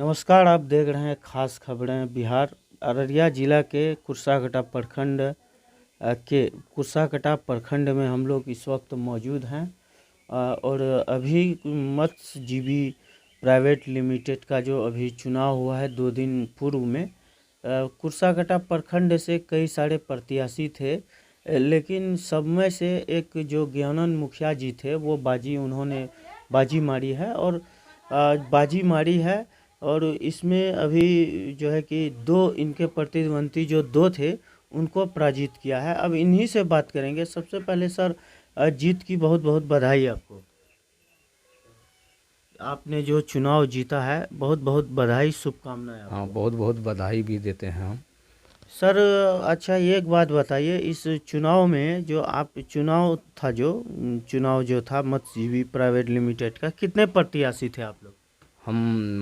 नमस्कार, आप देख रहे हैं खास खबरें बिहार। अररिया जिला के कुर्साकटा प्रखंड में हम लोग इस वक्त मौजूद हैं और अभी मत्स्यजीवी प्राइवेट लिमिटेड का जो अभी चुनाव हुआ है 2 दिन पूर्व में कुर्साकटा प्रखंड से कई सारे प्रत्याशी थे, लेकिन सब में से एक जो ज्ञानंद मुखिया जी थे वो उन्होंने बाजी मारी है और इसमें अभी जो है कि दो इनके प्रतिद्वंदी जो दो थे उनको पराजित किया है। अब इन्हीं से बात करेंगे। सबसे पहले सर, जीत की बहुत बहुत बधाई आपको। आपने जो चुनाव जीता है, बहुत बहुत बधाई, शुभकामनाएं आपको। हाँ, बहुत बहुत बधाई भी देते हैं हम। सर अच्छा, ये एक बात बताइए, इस चुनाव में जो आप चुनाव जो था मत्स्यजीवी प्राइवेट लिमिटेड का, कितने प्रत्याशी थे आप लोग? हम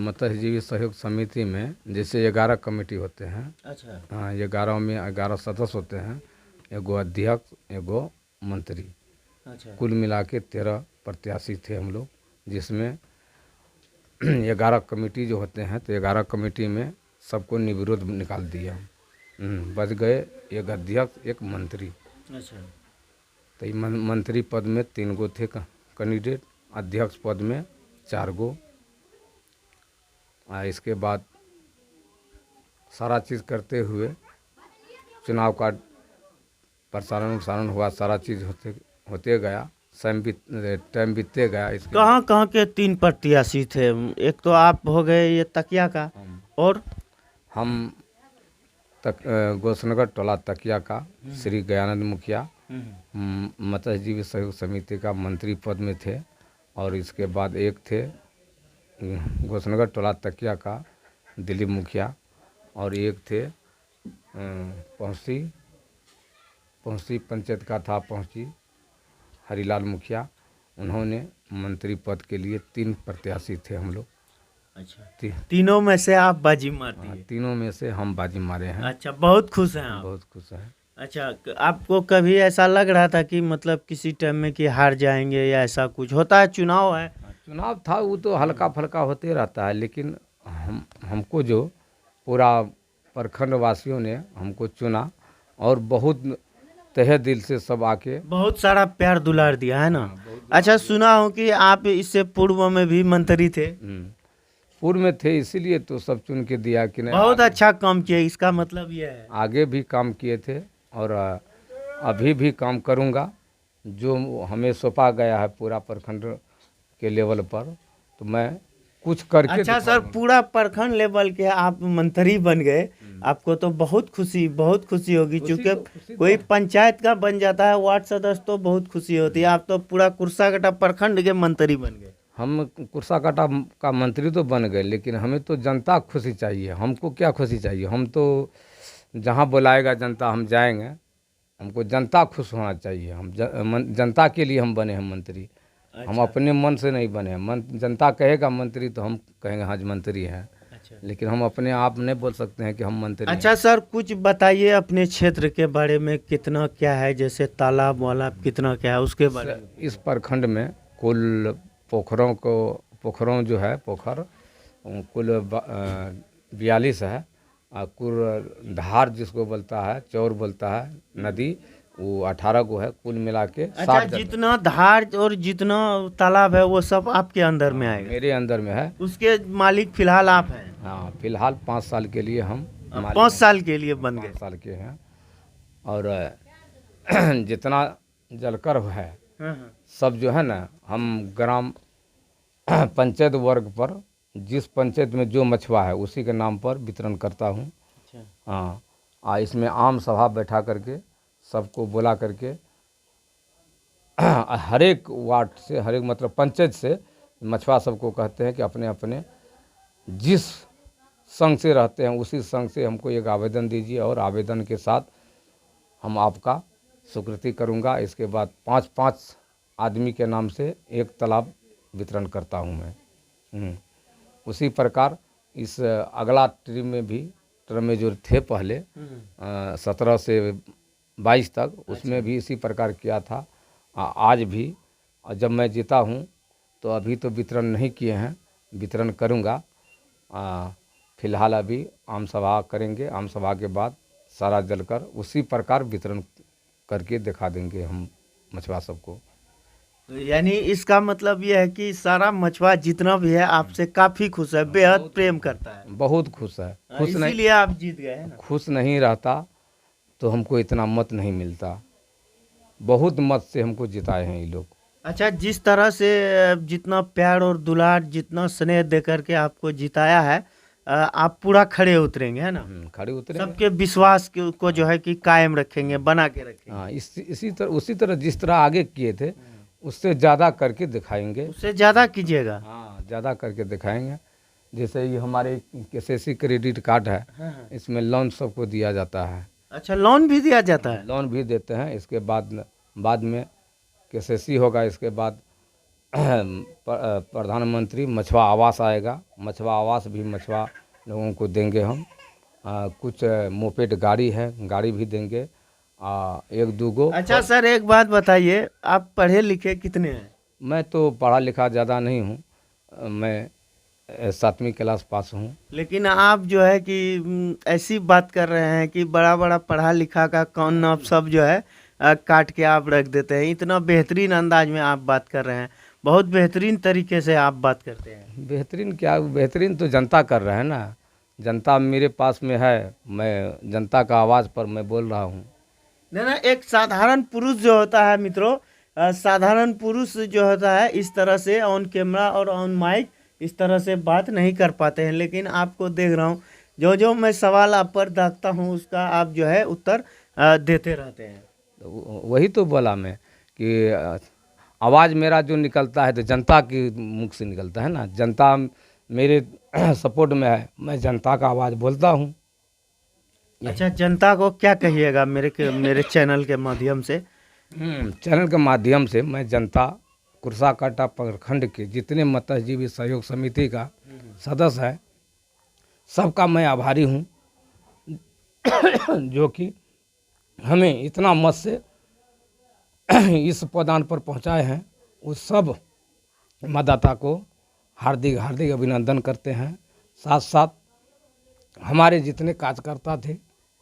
मत्स्यजीवी सहयोग समिति में जैसे 11 कमेटी होते हैं। अच्छा। हाँ, 11 में 11 सदस्य होते हैं, एगो अध्यक्ष, एगो मंत्री। अच्छा। कुल मिला के 13 प्रत्याशी थे हम लोग, जिसमें 11 कमेटी जो होते हैं तो 11 कमेटी में सबको निर्विरोध निकाल दिया। बच गए एक अध्यक्ष, एक मंत्री। अच्छा। तो ये मंत्री पद में 3 गो थे कैंडिडेट, अध्यक्ष पद में 4 गो। इसके बाद सारा चीज़ करते हुए चुनाव का प्रसारण हुआ, सारा चीज़ होते गया, टाइम बीतते गया। इसके कहाँ कहाँ के 3 प्रत्याशी थे? एक तो आप हो गए ये तकिया का, और हम गोसनगर टोला तकिया का श्री गयानंद मुखिया मत्स्यजीवी सहयोग समिति का मंत्री पद में थे। और इसके बाद एक थे गोसनगर टोला तकिया का दिलीप मुखिया, और एक थे पहुंची पंचायत का था पहुंची हरिलाल मुखिया। उन्होंने मंत्री पद के लिए 3 प्रत्याशी थे हम लोग। अच्छा, तीनों में से आप बाजी मार दिए? तीनों में से हम बाजी मारे हैं। अच्छा, बहुत खुश हैं आप? बहुत खुश हैं। अच्छा, आपको कभी ऐसा लग रहा था कि मतलब किसी टाइम में कि हार जाएंगे, या ऐसा कुछ होता है? चुनाव है, चुनाव था, वो तो हल्का फल्का होते रहता है, लेकिन हमको जो पूरा प्रखंड वासियों ने हमको चुना और बहुत तहे दिल से सब आके बहुत सारा प्यार दुलार दिया है ना। अच्छा, सुना हूँ कि आप इससे पूर्व में भी मंत्री थे। पूर्व में थे, इसीलिए तो सब चुन के दिया कि नहीं। बहुत अच्छा काम किया, इसका मतलब ये है। आगे भी काम किए थे और अभी भी काम करूँगा। जो हमें सौंपा गया है पूरा प्रखंड के लेवल पर, तो मैं कुछ करके। अच्छा सर, पूरा प्रखंड लेवल के आप मंत्री बन गए, आपको तो बहुत खुशी होगी, क्योंकि कोई पंचायत का बन जाता है वार्ड सदस्य तो बहुत खुशी होती है। आप तो पूरा कुर्साकटा प्रखंड के मंत्री बन गए। हम कुर्साकटा का मंत्री तो बन गए, लेकिन हमें तो जनता खुशी चाहिए। हमको क्या खुशी चाहिए? हम तो जहाँ बुलाएगा जनता हम जाएंगे। हमको जनता खुश होना चाहिए। हम जनता के लिए हम बने हैं मंत्री। अच्छा। हम अपने मन से नहीं बने हैं। जनता कहेगा मंत्री तो हम कहेंगे हाँ मंत्री हैं। अच्छा। लेकिन हम अपने आप नहीं बोल सकते हैं कि हम मंत्री हैं। अच्छा सर, कुछ बताइए अपने क्षेत्र के बारे में, कितना क्या है, जैसे तालाब वाला कितना क्या है उसके बारे में। इस प्रखंड में कुल पोखरों जो है पोखर कुल 42 है। कुल धार जिसको बोलता है, चौर बोलता है नदी, वो 18 को है कुल मिला के। अच्छा, जितना धार और जितना तालाब है वो सब आपके अंदर में आएगा? मेरे अंदर में है। उसके मालिक फिलहाल आप हैं? हाँ, फिलहाल 5 साल के लिए हम 5 साल के लिए बन गए। 5 साल के हैं। और जितना जलकर है सब जो है ना, हम ग्राम पंचायत वर्ग पर जिस पंचायत में जो मछुआ है उसी के नाम पर वितरण करता हूँ। अच्छा। हाँ, इसमें आम सभा बैठा करके सबको बुला करके हर एक वार्ड से, हर एक मतलब पंचायत से मछुआ सबको कहते हैं कि अपने अपने जिस संघ से रहते हैं उसी संघ से हमको एक आवेदन दीजिए, और आवेदन के साथ हम आपका स्वीकृति करूंगा। इसके बाद 5-5 आदमी के नाम से एक तालाब वितरण करता हूं मैं। उसी प्रकार इस अगला टर्म में जो थे पहले 17 से 22 तक, उसमें भी इसी प्रकार किया था। आज भी जब मैं जीता हूं तो अभी तो वितरण नहीं किए हैं, वितरण करूंगा। फिलहाल अभी आम सभा करेंगे, आम सभा के बाद सारा जलकर उसी प्रकार वितरण करके दिखा देंगे हम मछुआ सबको। यानी इसका मतलब यह है कि सारा मछुआ जितना भी है आपसे काफी खुश है, बेहद प्रेम करता है। बहुत खुश है। खुश नहीं, इसीलिए आप जीत गए हैं ना। खुश नहीं रहता तो हमको इतना मत नहीं मिलता। बहुत मत से हमको जिताए हैं ये लोग। अच्छा, जिस तरह से जितना प्यार और दुलार, जितना स्नेह दे करके आपको जिताया है, आप पूरा खड़े उतरेंगे, है ना। खड़े उतरे सबके विश्वास को जो है कि कायम रखेंगे, बना के रखेंगे। हाँ, इसी तरह उसी तरह जिस तरह आगे किए थे उससे ज़्यादा करके दिखाएंगे। उससे ज्यादा कीजिएगा। हाँ, ज़्यादा करके दिखाएंगे। जैसे ये हमारे केसीसी क्रेडिट कार्ड है, हाँ। इसमें लोन सबको दिया जाता है। अच्छा, लोन भी दिया जाता है। लोन भी देते हैं। इसके बाद में केसीसी होगा। इसके बाद प्रधानमंत्री मछुआ आवास आएगा। मछुआ आवास भी मछुआ लोगों को देंगे हम। कुछ मोपेड गाड़ी है, गाड़ी भी देंगे। एक दो गो। अच्छा सर, एक बात बताइए, आप पढ़े लिखे कितने हैं? मैं तो पढ़ा लिखा ज़्यादा नहीं हूँ। मैं 7वीं क्लास पास हूँ। लेकिन आप जो है कि ऐसी बात कर रहे हैं कि बड़ा बड़ा पढ़ा लिखा का कौन नाम सब जो है काट के आप रख देते हैं। इतना बेहतरीन अंदाज में आप बात कर रहे हैं, बहुत बेहतरीन तरीके से आप बात करते हैं। बेहतरीन क्या, बेहतरीन तो जनता कर रहा है ना। जनता मेरे पास में है, मैं जनता का आवाज़ पर मैं बोल रहा हूँ। नहीं ना, एक साधारण पुरुष जो होता है मित्रों, साधारण पुरुष जो होता है इस तरह से ऑन कैमरा और ऑन माइक इस तरह से बात नहीं कर पाते हैं। लेकिन आपको देख रहा हूँ, जो जो मैं सवाल आप पर दागता हूँ उसका आप जो है उत्तर देते रहते हैं। वही तो बोला मैं कि आवाज़ मेरा जो निकलता है तो जनता के मुख से निकलता है ना। जनता मेरे सपोर्ट में है, मैं जनता का आवाज़ बोलता हूँ। अच्छा, जनता को क्या कहिएगा मेरे चैनल के माध्यम से? चैनल के माध्यम से मैं जनता कुर्साकांटा प्रखंड के जितने मत्स्यजीवी सहयोग समिति का सदस्य है, सबका मैं आभारी हूँ जो कि हमें इतना मत से इस पदान पर पहुँचाए हैं। उस सब मतदाता को हार्दिक हार्दिक अभिनंदन करते हैं। साथ साथ हमारे जितने कार्यकर्ता थे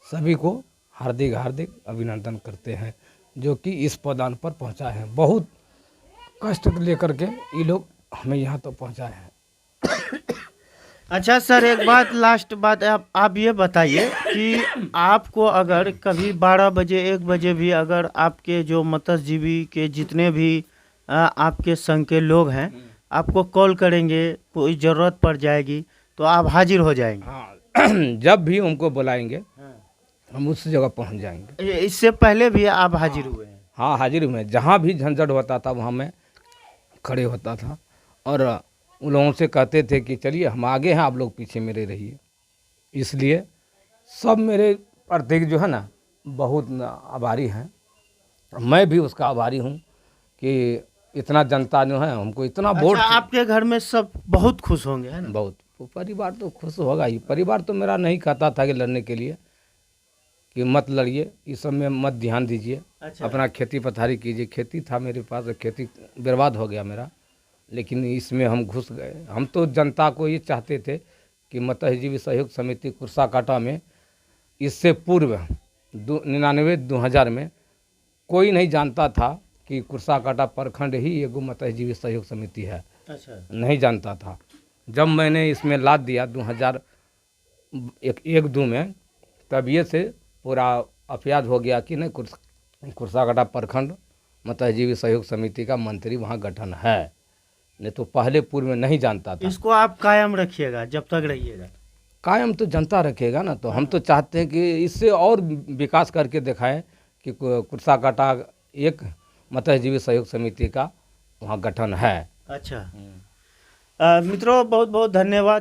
सभी को हार्दिक हार्दिक अभिनंदन करते हैं जो कि इस पदान पर पहुँचाए हैं। बहुत कष्ट लेकर के ये लोग हमें यहाँ तो पहुँचाए हैं। अच्छा सर, एक बात, लास्ट बात, आप ये बताइए कि आपको अगर कभी 12 बजे 1 बजे भी अगर आपके जो मत्स्यजीवी के जितने भी आपके संघ के लोग हैं आपको कॉल करेंगे, कोई ज़रूरत पड़ जाएगी तो आप हाजिर हो जाएंगे? हाँ, जब भी उनको बुलाएंगे हम उस जगह पहुंच जाएंगे। इससे पहले भी आप हाजिर हुए हैं? हाँ, हाजिर हुए। जहाँ भी झंझट होता था वहाँ मैं खड़े होता था और उन लोगों से कहते थे कि चलिए हम आगे हैं, आप लोग पीछे मेरे रहिए। इसलिए सब मेरे प्रति जो है ना बहुत आभारी हैं। मैं भी उसका आभारी हूँ कि इतना जनता जो है हमको इतना वोट। अच्छा, आपके घर में सब बहुत खुश होंगे, है ना? बहुत। परिवार तो खुश होगा ही। परिवार तो मेरा नहीं कहता था कि लड़ने के लिए कि मत लड़िए, इस सब में मत ध्यान दीजिए। अच्छा। अपना खेती पथारी कीजिए। खेती था मेरे पास, खेती बर्बाद हो गया मेरा, लेकिन इसमें हम घुस गए। हम तो जनता को ये चाहते थे कि मत्स्यजीवी सहयोग समिति कुर्साकांटा में इससे पूर्व 99-2000 में कोई नहीं जानता था कि कुर्साकांटा प्रखंड ही एगो मत्स्यजीवी सहयोग समिति है। अच्छा। नहीं जानता था। जब मैंने इसमें लाद दिया 2001-2 में, तब ये से पूरा अफयाद हो गया कि नहीं कुर्साकांटा प्रखंड मत्स्यजीवी सहयोग समिति का मंत्री वहाँ गठन है। नहीं तो पहले पूर्व में नहीं जानता था। इसको आप कायम रखिएगा जब तक रहिएगा। कायम तो जनता रखेगा ना। तो हम तो चाहते हैं कि इससे और विकास करके दिखाएं कि कुर्साकांटा एक मत्स्यजीवी सहयोग समिति का वहाँ गठन है। अच्छा मित्रों, बहुत बहुत धन्यवाद।